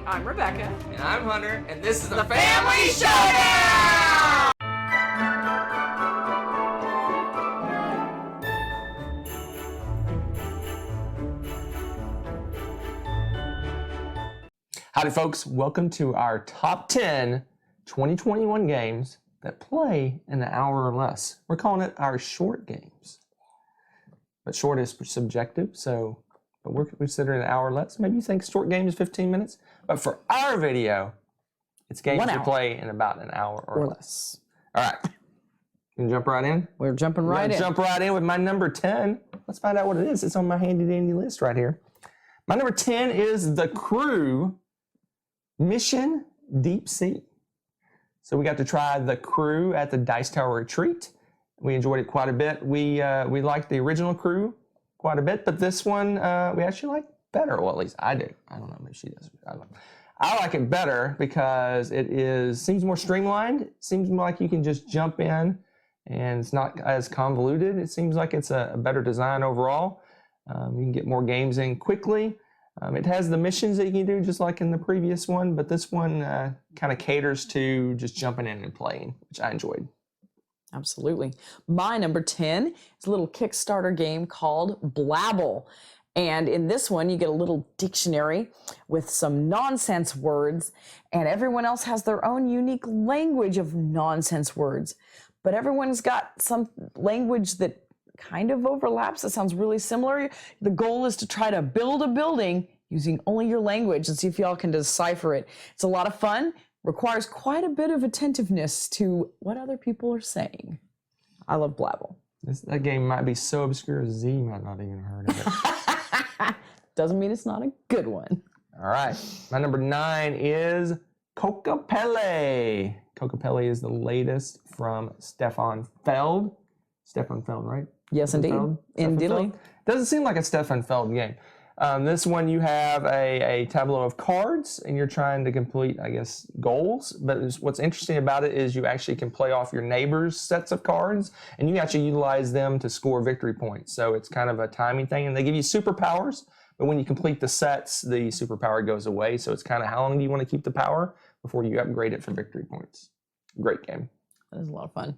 I'm Rebecca. And I'm Hunter, and this is the Family Showdown! Howdy folks, welcome to our top 10 2021 games that play in an hour or less. We're calling it our short games. But short is subjective, but we're considering an hour or less. Maybe you think short game is 15 minutes, but for our video, it's games that play in about an hour or less. All right, you can jump right in? We're jumping right in. Jump right in with my number 10. Let's find out what it is. It's on my handy dandy list right here. My number 10 is The Crew Mission Deep Sea. So we got to try The Crew at the Dice Tower Retreat. We enjoyed it quite a bit. We liked the original Crew quite a bit, but this one we actually like better. Well, at least I do. I don't know, maybe she does. I don't know. I like it better because seems more streamlined. It seems more like you can just jump in and it's not as convoluted. It seems like it's a better design overall. You can get more games in quickly. It has the missions that you can do just like in the previous one, but this one kind of caters to just jumping in and playing, which I enjoyed. Absolutely. My number 10 is a little Kickstarter game called Blabble. And in this one, you get a little dictionary with some nonsense words, and everyone else has their own unique language of nonsense words. But everyone's got some language that kind of overlaps. It sounds really similar. The goal is to try to build a building using only your language and see if y'all can decipher it. It's a lot of fun. Requires quite a bit of attentiveness to what other people are saying. I love Blabble. That game might be so obscure Z might not even heard of it. Doesn't mean it's not a good one. All right. My number 9 is Cocopele. Cocopele is the latest from Stefan Feld. Stefan Feld, right? Yes, indeed. Indeed. Doesn't seem like a Stefan Feld game. This one you have a tableau of cards and you're trying to complete, I guess, goals. But what's interesting about it is you actually can play off your neighbors' sets of cards and you actually utilize them to score victory points. So it's kind of a timing thing. And they give you superpowers, but when you complete the sets, the superpower goes away. So it's kind of how long do you want to keep the power before you upgrade it for victory points. Great game. That is a lot of fun.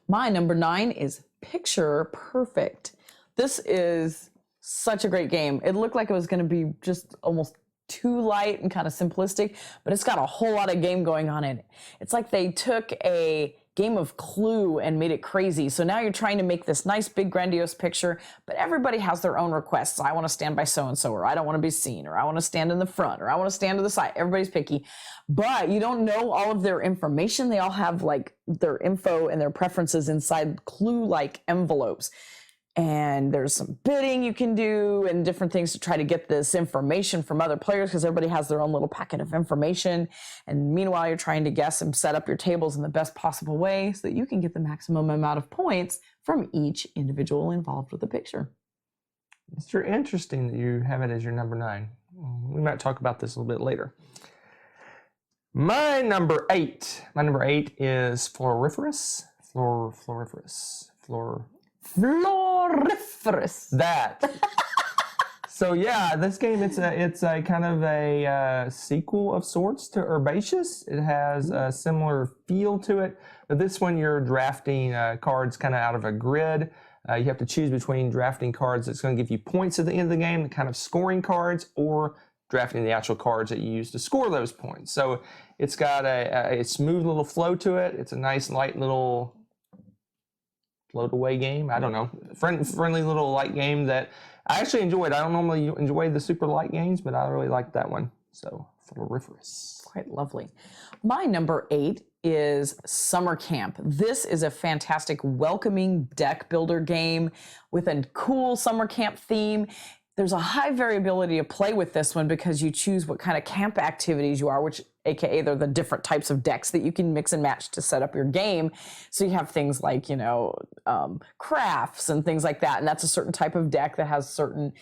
My number 9 is Picture Perfect. This is such a great game. It looked like it was going to be just almost too light and kind of simplistic, but it's got a whole lot of game going on in it. It's like they took a game of Clue and made it crazy. So now you're trying to make this nice, big, grandiose picture, but everybody has their own requests. I want to stand by so-and-so, or I don't want to be seen, or I want to stand in the front, or I want to stand to the side. Everybody's picky, but you don't know all of their information. They all have like their info and their preferences inside Clue-like envelopes. And there's some bidding you can do and different things to try to get this information from other players because everybody has their own little packet of information. And meanwhile, you're trying to guess and set up your tables in the best possible way so that you can get the maximum amount of points from each individual involved with the picture. It's sure interesting that you have it as your number 9. We might talk about this a little bit later. My number 8 is Floriferous. Floriferous. That. So yeah, this game it's a kind of a sequel of sorts to Herbaceous. It has a similar feel to it, but this one you're drafting cards kind of out of a grid. You have to choose between drafting cards that's going to give you points at the end of the game, the kind of scoring cards, or drafting the actual cards that you use to score those points. So it's got a smooth little flow to it. It's a nice light little float away game. I don't know. Friendly little light game that I actually enjoyed. I don't normally enjoy the super light games, but I really liked that one. So, Floriferous. Quite lovely. My number 8 is Summer Camp. This is a fantastic welcoming deck builder game with a cool summer camp theme. There's a high variability to play with this one because you choose what kind of camp activities you are, which aka they're the different types of decks that you can mix and match to set up your game. So you have things like, crafts and things like that. And that's a certain type of deck that has certain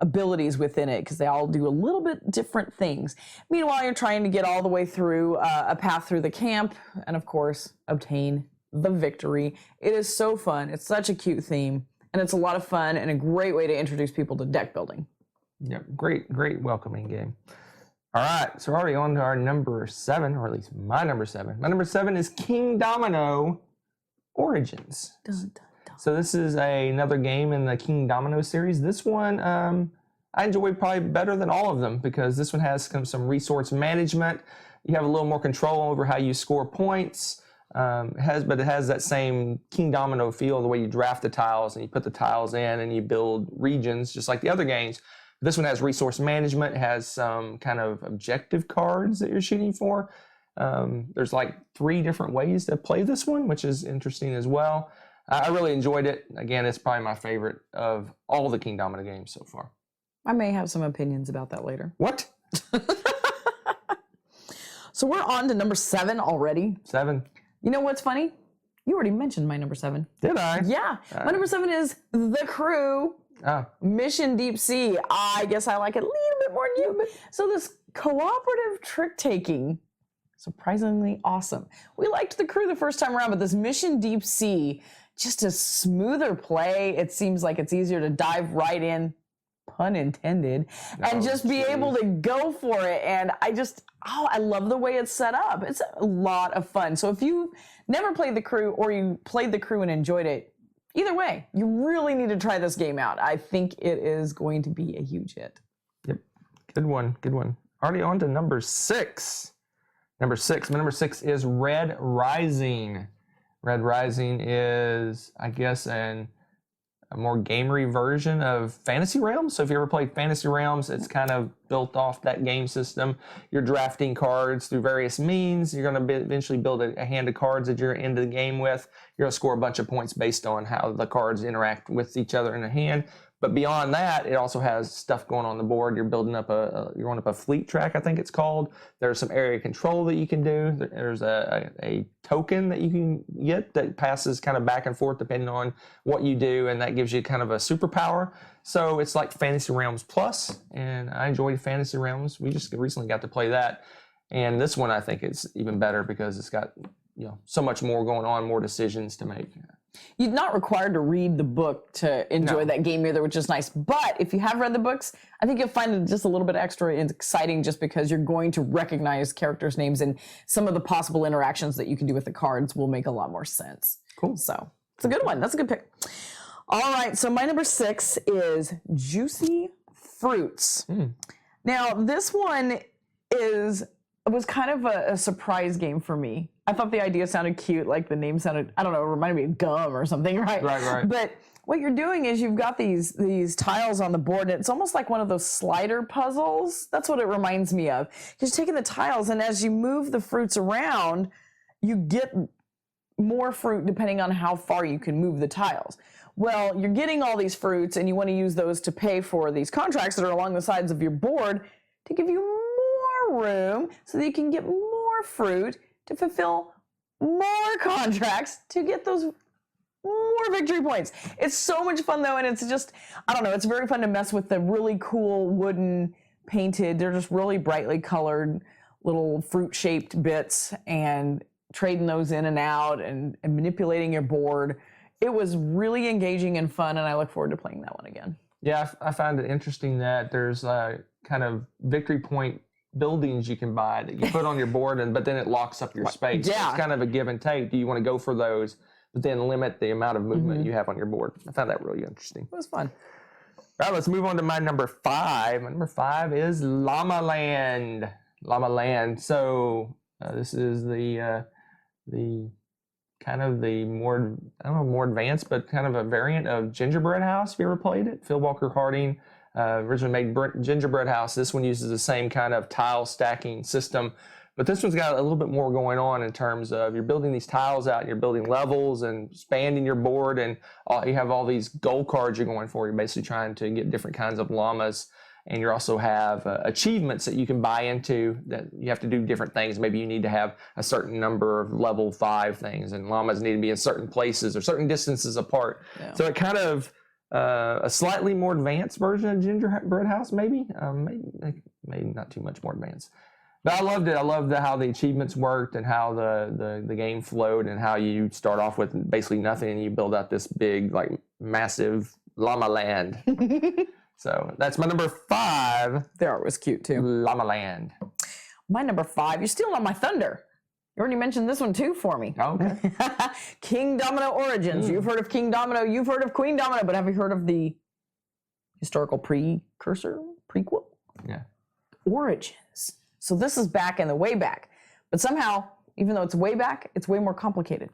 abilities within it because they all do a little bit different things. Meanwhile, you're trying to get all the way through a path through the camp and, of course, obtain the victory. It is so fun. It's such a cute theme. And it's a lot of fun and a great way to introduce people to deck building. Yep, great welcoming game. All right, so we're already on to our number 7, or at least my number 7. My number 7 is King Domino Origins. Dun, dun, dun. So this is another game in the King Domino series. This one I enjoyed probably better than all of them because this one has some resource management. You have a little more control over how you score points. But it has that same King Domino feel, the way you draft the tiles and you put the tiles in and you build regions just like the other games. This one has resource management. It has some kind of objective cards that you're shooting for. There's like 3 different ways to play this one, which is interesting as well. I really enjoyed it. Again, it's probably my favorite of all the King Domino games so far. I may have some opinions about that later. What? So we're on to number 7 already. 7. You know what's funny? You already mentioned my number 7. Did I? Yeah. My number 7 is The Crew. Oh. Mission Deep Sea. I guess I like it a little bit more than you. So this cooperative trick taking, surprisingly awesome. We liked The Crew the first time around, but this Mission Deep Sea, just a smoother play. It seems like it's easier to dive right in, pun intended, and just be able to go for it. And I love the way it's set up. It's a lot of fun. So if you never played The Crew or you played The Crew and enjoyed it, either way, you really need to try this game out. I think it is going to be a huge hit. Yep. Good one. Good one. Already on to number 6. My number 6 is Red Rising. Red Rising is, I guess, a more gamery version of Fantasy Realms. So if you ever played Fantasy Realms, it's kind of built off that game system. You're drafting cards through various means. You're going to eventually build a hand of cards that you're into the game with. You're going to score a bunch of points based on how the cards interact with each other in a hand. But beyond that, it also has stuff going on the board. You're building up you're on up a fleet track, I think it's called. There's some area control that you can do. There's a token that you can get that passes kind of back and forth depending on what you do, and that gives you kind of a superpower. So it's like Fantasy Realms Plus, and I enjoyed Fantasy Realms. We just recently got to play that, and this one I think is even better because it's got so much more going on, more decisions to make. You're not required to read the book to enjoy that game either, which is nice. But if you have read the books, I think you'll find it just a little bit extra and exciting just because you're going to recognize characters' names and some of the possible interactions that you can do with the cards will make a lot more sense. Cool. So it's a good one. That's a good pick. All right. So my number 6 is Juicy Fruits. Now, this one was kind of a surprise game for me. I thought the idea sounded cute, like the name sounded, I don't know, it reminded me of gum or something, right? Right. But what you're doing is you've got these tiles on the board, and it's almost like one of those slider puzzles. That's what it reminds me of. You're just taking the tiles, and as you move the fruits around, you get more fruit depending on how far you can move the tiles. Well, you're getting all these fruits, and you want to use those to pay for these contracts that are along the sides of your board to give you more room so that you can get more fruit to fulfill more contracts to get those more victory points. It's so much fun though, and it's just, I don't know, it's very fun to mess with the really cool wooden painted, they're just really brightly colored little fruit-shaped bits and trading those in and out and manipulating your board. It was really engaging and fun, and I look forward to playing that one again. Yeah, I find it interesting that there's kind of victory point buildings you can buy that you put on your board, but then it locks up your space. Yeah. It's kind of a give and take. Do you want to go for those, but then limit the amount of movement you have on your board? I found that really interesting. It was fun. All right, let's move on to my number 5. My number 5 is Llama Land. Llama Land. So this is the kind of the more, I don't know, more advanced, but kind of a variant of Gingerbread House. If you ever played it, Phil Walker Harding originally made Gingerbread House. This one uses the same kind of tile stacking system, but this one's got a little bit more going on in terms of you're building these tiles out and you're building levels and expanding your board, and you have all these goal cards you're going for. You're basically trying to get different kinds of llamas, and you also have achievements that you can buy into that you have to do different things. Maybe you need to have a certain number of level 5 things, and llamas need to be in certain places or certain distances apart. Yeah. So it kind of a slightly more advanced version of Gingerbread House, maybe not too much more advanced. But I loved it. I loved how the achievements worked and how the game flowed, and how you start off with basically nothing and you build out this big, like, massive Llama Land. So that's my number 5, The art was cute too. Llama Land. My number 5, you're stealing on my thunder. You already mentioned this one too for me. Oh, okay. King Domino Origins. You've heard of King Domino, you've heard of Queen Domino, but have you heard of the historical prequel? Yeah. Origins. So this is back in the way back. But somehow, even though it's way back, it's way more complicated.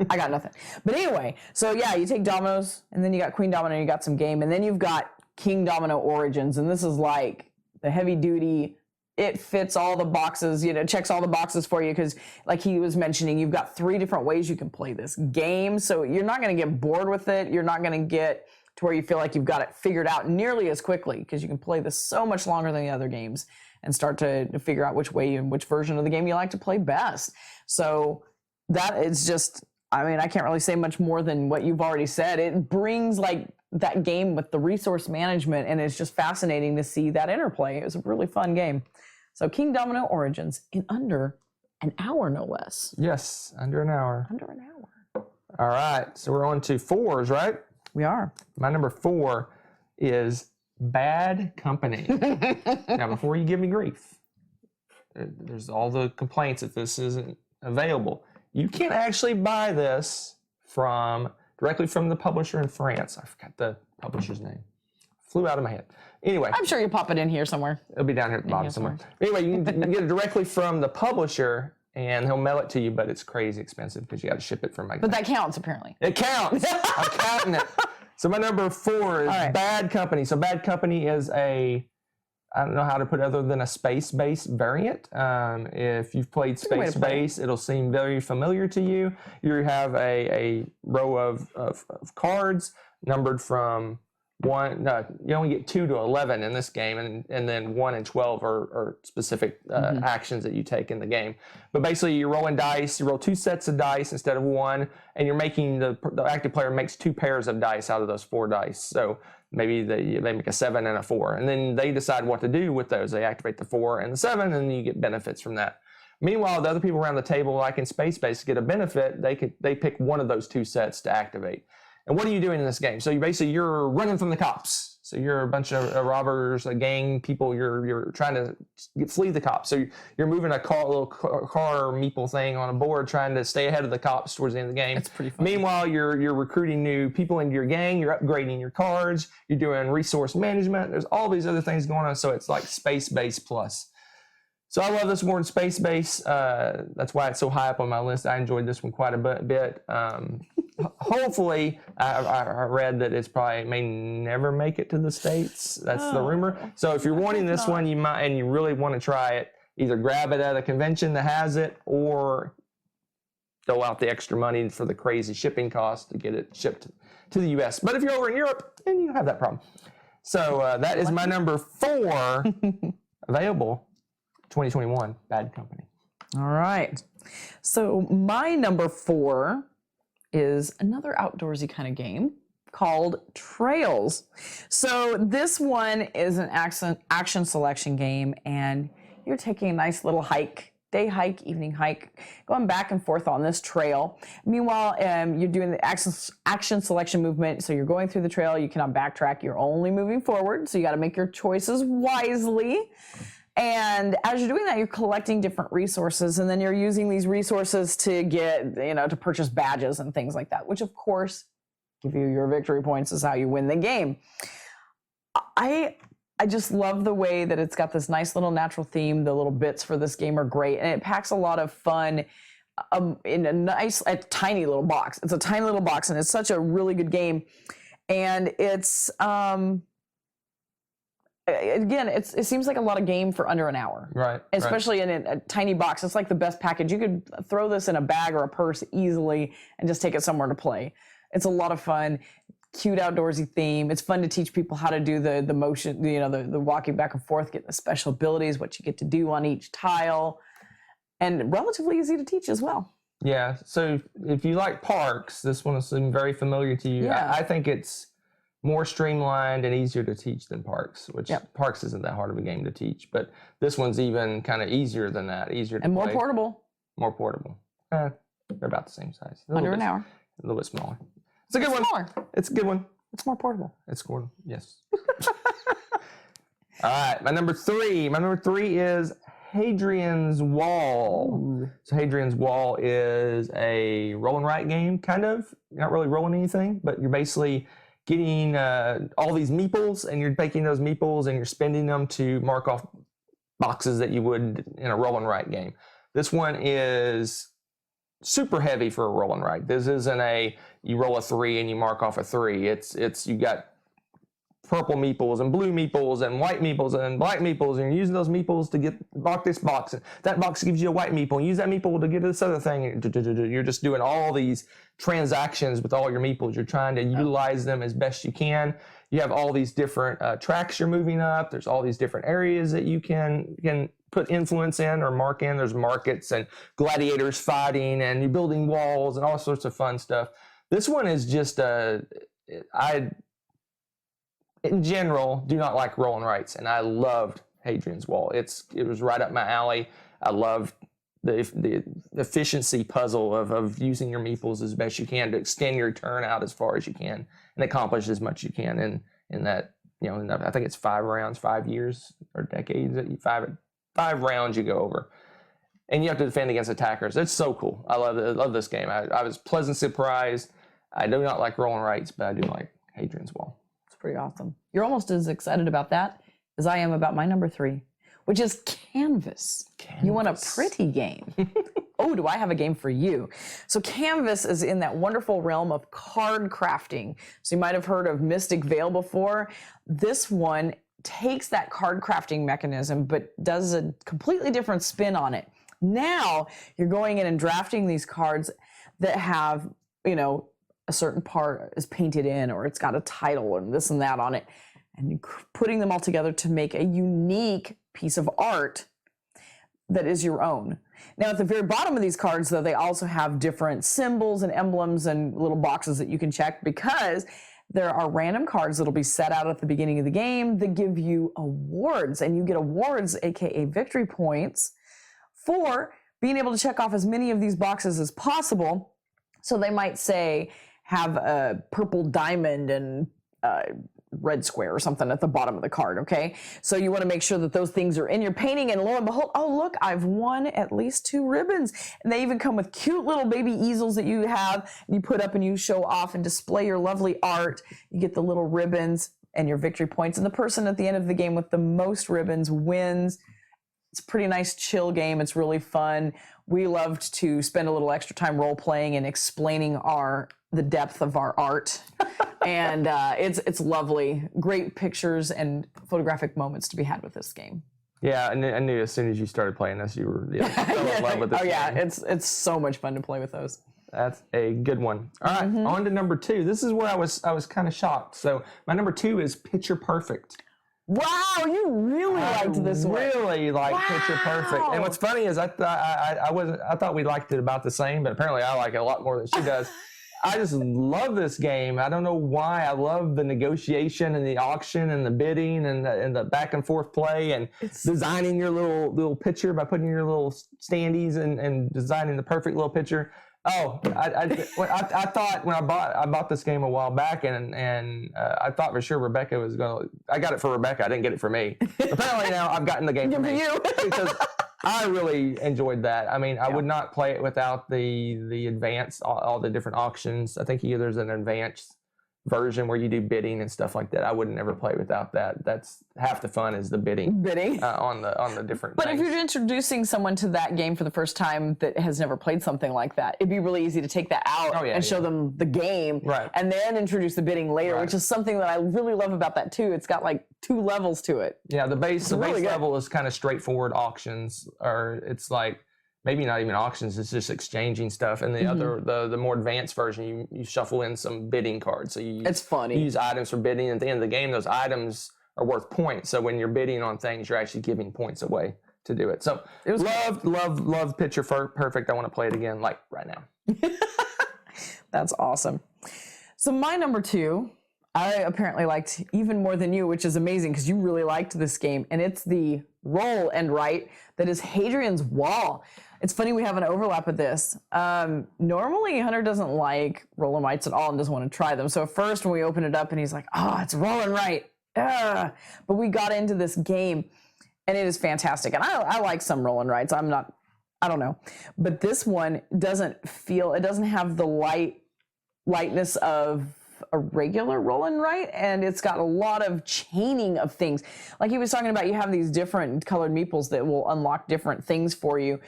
I got nothing. But anyway, so yeah, you take dominoes, and then you got Queen Domino, you got some game, and then you've got King Domino Origins, and this is like the heavy duty, it fits all the boxes, checks all the boxes for you, because like he was mentioning, you've got 3 different ways you can play this game, so you're not going to get bored with it. You're not going to get to where you feel like you've got it figured out nearly as quickly, because you can play this so much longer than the other games and start to figure out which way and which version of the game you like to play best. So that is just, I can't really say much more than what you've already said. It brings like that game with the resource management, and it's just fascinating to see that interplay. It was a really fun game. So King Domino Origins in under an hour, no less. Yes, under an hour. Under an hour. All right, so we're on to 4s, right? We are. My number 4 is Bad Company. Now, before you give me grief, there's all the complaints that this isn't available. You can actually buy this directly from the publisher in France. I forgot the publisher's name. Flew out of my head. Anyway. I'm sure you'll pop it in here somewhere. It'll be down here at the bottom somewhere. Anyway, you can get it directly from the publisher, and he'll mail it to you, but it's crazy expensive because you got to ship it from But that counts, apparently. It counts. I'm counting it. So my number 4 is Bad Company. So Bad Company is I don't know how to put it other than a space-based variant. If you've played space-based, it'll seem very familiar to you. You have a row of cards numbered from 1, you only get 2 to 11 in this game, and then 1 and 12 are specific actions that you take in the game. But basically, you're rolling dice. You roll 2 sets of dice instead of 1, and you're making the active player makes 2 pairs of dice out of those 4 dice. So maybe they make a 7 and a 4, and then they decide what to do with those. They activate the 4 and the 7, and you get benefits from that. Meanwhile, the other people around the table, like in Space Base, get a benefit. They pick one of those 2 sets to activate. And what are you doing in this game? So you're running from the cops. So you're a bunch of robbers, a gang people. You're trying to flee the cops. So you're moving a little car meeple thing on a board, trying to stay ahead of the cops towards the end of the game. It's pretty fun. Meanwhile, you're recruiting new people into your gang. You're upgrading your cards. You're doing resource management. There's all these other things going on. So it's like Space Base Plus. So I love this more than Space Base. That's why it's so high up on my list. I enjoyed this one quite a bit. Hopefully, I read that it's probably may never make it to the States. That's the rumor. So if you're wanting this one, you might, and you really want to try it, either grab it at a convention that has it, or throw out the extra money for the crazy shipping cost to get it shipped to the U.S. But if you're over in Europe, then you don't have that problem. So that is my number 4 available 2021, Bad Company. All right. So my number 4 is another outdoorsy kind of game called Trails. So this one is an action selection game, and you're taking a nice little hike, day hike, evening hike, going back and forth on this trail. Meanwhile, you're doing the action selection movement. So you're going through the trail. You cannot backtrack. You're only moving forward. So you got to make your choices wisely. And as you're doing that, you're collecting different resources, and then you're using these resources to get, to purchase badges and things like that, which of course give you your victory points, is how you win the game. I just love the way that it's got this nice little natural theme. The little bits for this game are great, and it packs a lot of fun in a tiny little box. It's a tiny little box, and it's such a really good game. And it's, again, it seems like a lot of game for under an hour. Right. Especially in a tiny box. It's like the best package. You could throw this in a bag or a purse easily and just take it somewhere to play. It's a lot of fun. Cute outdoorsy theme. It's fun to teach people how to do the motion, the walking back and forth, getting the special abilities, what you get to do on each tile, and relatively easy to teach as well. Yeah. So if you like parks, this one will seem very familiar to you. Yeah. I think it's more streamlined and easier to teach than Parks, which Parks isn't that hard of a game to teach, but this one's even kind of easier than that, easier to and more play. portable. More portable. They're about the same size. Under an hour. A little bit smaller. It's a good one. Smaller. It's a good one. It's more portable. It's cool. Yes. All right, my number three. My number three is Hadrian's Wall. Ooh. So Hadrian's Wall is a roll and write game, kind of. You're not really rolling anything, but you're basically getting all these meeples, and you're taking those meeples and you're spending them to mark off boxes that you would in a roll and write game. This one is super heavy for a roll and write. This isn't a you roll a 3 and you mark off a 3. It's you got purple meeples and blue meeples and white meeples and black meeples, and you're using those meeples to mark this box. That box gives you a white meeple. Use that meeple to get this other thing. You're just doing all these transactions with all your meeples. You're trying to utilize them as best you can. You have all these different tracks you're moving up. There's all these different areas that you can put influence in or mark in. There's markets and gladiators fighting, and you're building walls and all sorts of fun stuff. This one is just I in general do not like roll and writes, and I loved Hadrian's Wall. It was right up my alley. I loved the efficiency puzzle of using your meeples as best you can to extend your turn out as far as you can and accomplish as much as you can in that, I think it's 5 rounds, 5 years or decades, five rounds you go over. And you have to defend against attackers. It's so cool. I love this game. I was pleasantly surprised. I do not like roll and writes, but I do like Hadrian's Wall. It's pretty awesome. You're almost as excited about that as I am about my number 3, which is Canvas. You want a pretty game. Oh, do I have a game for you? So Canvas is in that wonderful realm of card crafting. So you might have heard of Mystic Vale before. This one takes that card crafting mechanism, but does a completely different spin on it. Now you're going in and drafting these cards that have, a certain part is painted in, or it's got a title and this and that on it, and you're putting them all together to make a unique piece of art that is your own. Now, at the very bottom of these cards, though, they also have different symbols and emblems and little boxes that you can check, because there are random cards that'll be set out at the beginning of the game that give you awards, and you get awards, aka victory points, for being able to check off as many of these boxes as possible. So they might say, have a purple diamond and red square or something at the bottom of the card, okay? So you want to make sure that those things are in your painting, and lo and behold, oh look, I've won at least 2 ribbons. And they even come with cute little baby easels that you have, and you put up and you show off and display your lovely art. You get the little ribbons and your victory points, and the person at the end of the game with the most ribbons wins. It's a pretty nice chill game. It's really fun. We loved to spend a little extra time role playing and explaining the depth of our art. And it's lovely. Great pictures and photographic moments to be had with this game. Yeah, I knew as soon as you started playing this, you were fell in love with this game. Yeah, it's so much fun to play with those. That's a good one. All right, on to number 2. This is where I was kind of shocked. So my number 2 is Picture Perfect. Wow, you really liked this one. I really like Picture Perfect. And what's funny is I thought we liked it about the same, but apparently I like it a lot more than she does. I just love this game. I don't know why. I love the negotiation and the auction and the bidding and the back and forth play and designing your little picture by putting your little standees and designing the perfect little picture. Oh, I thought when I bought this game a while back, and I thought for sure Rebecca was going to. I got it for Rebecca. I didn't get it for me. Apparently now I've gotten the game for me because I really enjoyed that. I mean, I would not play it without the advanced, all the different auctions. I think there's an advanced version where you do bidding and stuff like that. I would never play without that. That's half the fun is the bidding on the different But things. if you're introducing someone to that game for the first time that has never played something like that, it'd be really easy to take that out and show them the game, and then introduce the bidding later, which is something that I really love about that too. It's got like 2 levels to it. Yeah, the base level is kind of straightforward auctions, or it's like maybe not even auctions, it's just exchanging stuff. And the other, the more advanced version, you shuffle in some bidding cards. So it's funny. You use items for bidding. At the end of the game, those items are worth points. So when you're bidding on things, you're actually giving points away to do it. So love Picture Perfect. I want to play it again, like right now. That's awesome. So my number 2, I apparently liked even more than you, which is amazing because you really liked this game. And it's the roll and write that is Hadrian's Wall. It's funny we have an overlap of this. Normally, Hunter doesn't like roll and writes at all and doesn't want to try them. So at first when we open it up and he's like, oh, it's roll and write. But we got into this game and it is fantastic. And I like some roll and writes. I don't know. But this one doesn't have the lightness of a regular roll and write, and it's got a lot of chaining of things. Like he was talking about, you have these different colored meeples that will unlock different things for you.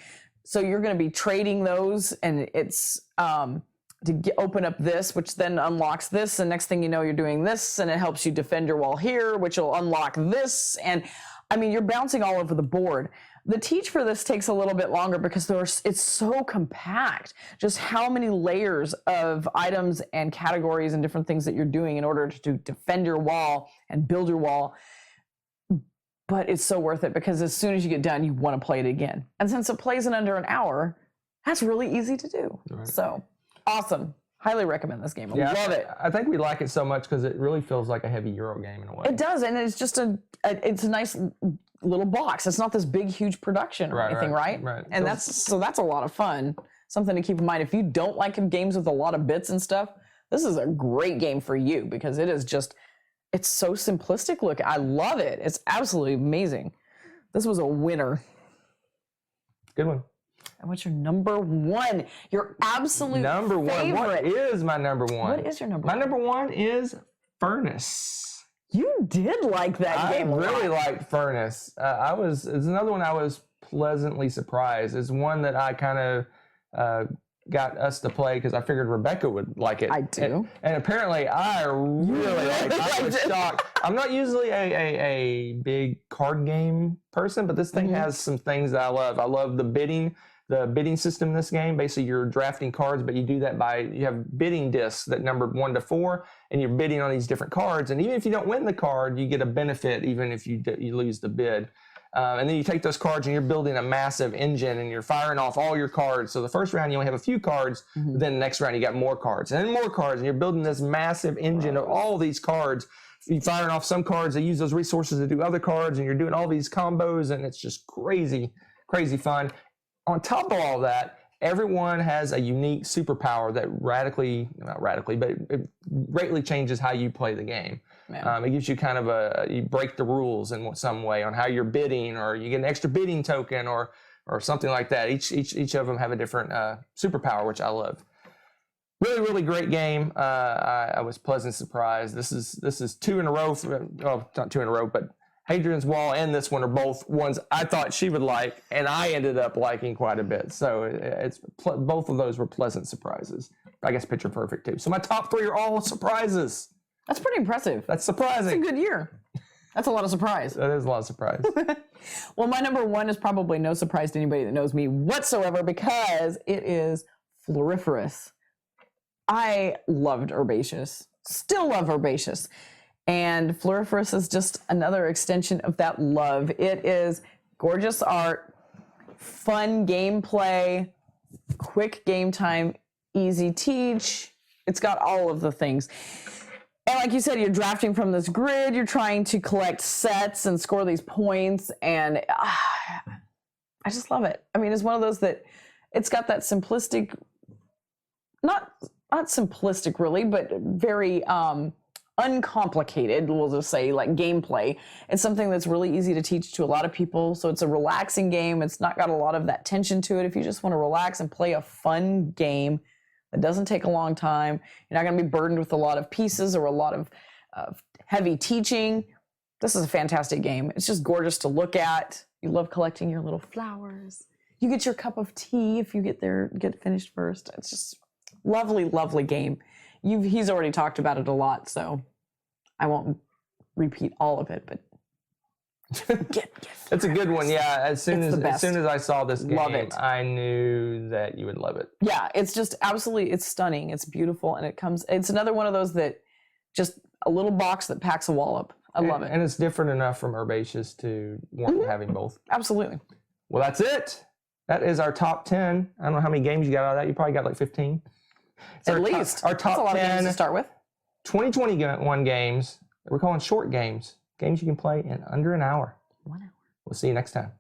So you're going to be trading those, and it's open up this, which then unlocks this, and next thing you know, you're doing this, and it helps you defend your wall here, which will unlock this. And I mean, you're bouncing all over the board. The teach for this takes a little bit longer because it's so compact, just how many layers of items and categories and different things that you're doing in order to defend your wall and build your wall. But it's so worth it because as soon as you get done, you want to play it again. And since it plays in under an hour, that's really easy to do. Right. So awesome. Highly recommend this game. I love it. I think we like it so much because it really feels like a heavy Euro game in a way. It does, and it's just it's a nice little box. It's not this big, huge production or anything, right? Right. And that's a lot of fun. Something to keep in mind. If you don't like games with a lot of bits and stuff, this is a great game for you because it's so simplistic looking. I love it. It's absolutely amazing. This was a winner. Good one. And what's your number one? Your absolute number favorite. one. What is my number one? What is your number one? My number one is Furnace. You did like that game. I really liked Furnace. It's another one I was pleasantly surprised. It's one that I kind of got us to play because I figured Rebecca would like it. I do. And apparently I really liked it. I was shocked. I'm not usually a big card game person, but this thing has some things that I love. I love the bidding system in this game. Basically, you're drafting cards, but you do that you have bidding discs that number 1 to 4, and you're bidding on these different cards. And even if you don't win the card, you get a benefit even if you lose the bid. And then you take those cards and you're building a massive engine and you're firing off all your cards. So the first round you only have a few cards, then the next round you got more cards and then more cards, and you're building this massive engine of all these cards. You're firing off some cards that use those resources to do other cards, and you're doing all these combos, and it's just crazy, crazy fun. On top of all that, everyone has a unique superpower that it greatly changes how you play the game. It gives you kind of you break the rules in some way on how you're bidding, or you get an extra bidding token or something like that. Each of them have a different superpower, which I love. Really, really great game. I was pleasantly surprised. This is 2 in a row. Not 2 in a row, but Hadrian's Wall and this one are both ones I thought she would like, and I ended up liking quite a bit. So both of those were pleasant surprises. I guess Picture Perfect too. So my top 3 are all surprises. That's pretty impressive. That's surprising. That's a good year. That's a lot of surprise. That is a lot of surprise. Well, my number one is probably no surprise to anybody that knows me whatsoever because it is Floriferous. I loved Herbaceous. Still love Herbaceous. And Floriferous is just another extension of that love. It is gorgeous art, fun gameplay, quick game time, easy teach. It's got all of the things. And like you said, you're drafting from this grid. You're trying to collect sets and score these points. And I just love it. I mean, it's one of those that it's got that simplistic, not simplistic really, but very uncomplicated, we'll just say, like gameplay. It's something that's really easy to teach to a lot of people. So it's a relaxing game. It's not got a lot of that tension to it. If you just want to relax and play a fun game that doesn't take a long time, you're not going to be burdened with a lot of pieces or a lot of heavy teaching. This is a fantastic game. It's just gorgeous to look at. You love collecting your little flowers. You get your cup of tea if you get finished first. It's just lovely, lovely game. He's already talked about it a lot, so I won't repeat all of it, but it's a good one. Yeah, as soon as I saw this game, love it. I knew that you would love it. Yeah, it's just absolutely, it's stunning. It's beautiful, and it's another one of those that just a little box that packs a wallop. I love it. And it's different enough from Herbaceous to warrant having both. Absolutely. Well, that's it. That is our top 10. I don't know how many games you got out of that. You probably got like 15. At least. Our top that's a lot 10 of games to start with. 2021 games that we're calling short games. Games you can play in under an hour. 1 hour. We'll see you next time.